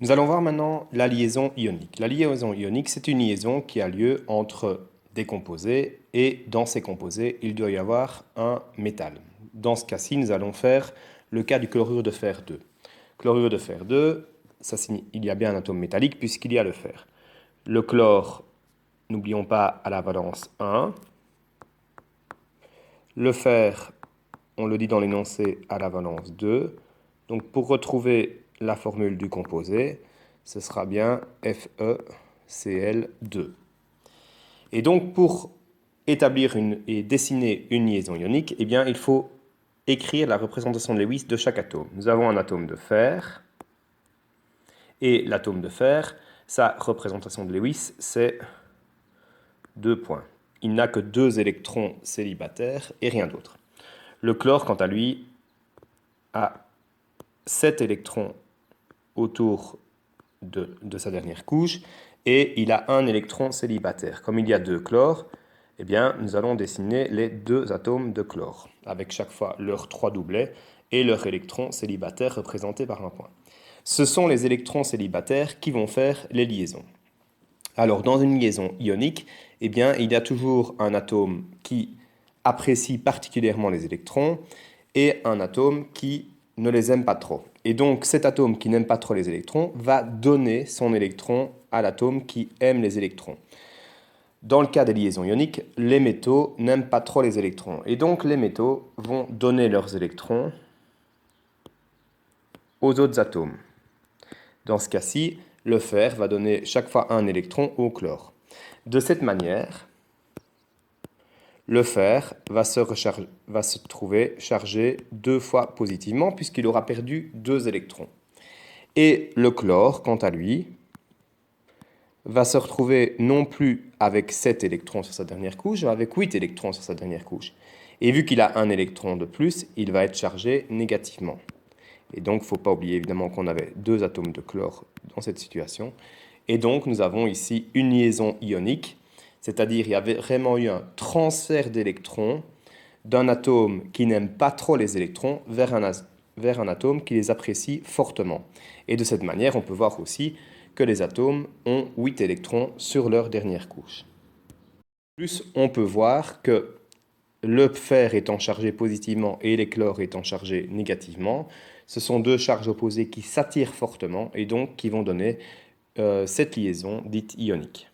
Nous allons voir maintenant la liaison ionique. La liaison ionique, c'est une liaison qui a lieu entre des composés et dans ces composés, il doit y avoir un métal. Dans ce cas-ci, nous allons faire le cas du chlorure de fer 2. Chlorure de fer 2, il y a bien un atome métallique puisqu'il y a le fer. Le chlore, n'oublions pas, à la valence 1. Le fer, on le dit dans l'énoncé, à la valence 2. Donc pour retrouver la formule du composé, ce sera bien FeCl2. Et donc pour établir et dessiner une liaison ionique, eh bien, il faut écrire la représentation de Lewis de chaque atome. Nous avons un atome de fer, et l'atome de fer, sa représentation de Lewis, c'est 2 points. Il n'a que 2 électrons célibataires et rien d'autre. Le chlore, quant à lui, a 7 électrons autour de sa dernière couche et il a un électron célibataire. Comme il y a 2 chlores, eh bien, nous allons dessiner les 2 atomes de chlore, avec chaque fois leurs 3 doublets et leur électron célibataire représenté par un point. Ce sont les électrons célibataires qui vont faire les liaisons. Alors, dans une liaison ionique, eh bien, il y a toujours un atome qui apprécie particulièrement les électrons et un atome qui ne les aime pas trop. Et donc, cet atome qui n'aime pas trop les électrons va donner son électron à l'atome qui aime les électrons. Dans le cas des liaisons ioniques, les métaux n'aiment pas trop les électrons. Et donc, les métaux vont donner leurs électrons aux autres atomes. Dans ce cas-ci, le fer va donner chaque fois un électron au chlore. De cette manière, le fer va se trouver chargé 2 fois positivement puisqu'il aura perdu 2 électrons. Et le chlore, quant à lui, va se retrouver non plus avec 7 électrons sur sa dernière couche, mais avec 8 électrons sur sa dernière couche. Et vu qu'il a un électron de plus, il va être chargé négativement. Et donc, il ne faut pas oublier évidemment qu'on avait 2 atomes de chlore dans cette situation. Et donc, nous avons ici une liaison ionique, c'est-à-dire il y avait vraiment eu un transfert d'électrons d'un atome qui n'aime pas trop les électrons vers un atome qui les apprécie fortement. Et de cette manière, on peut voir aussi que les atomes ont 8 électrons sur leur dernière couche. Plus, on peut voir que le fer étant chargé positivement et les chlores étant chargés négativement, ce sont 2 charges opposées qui s'attirent fortement et donc qui vont donner cette liaison dite ionique.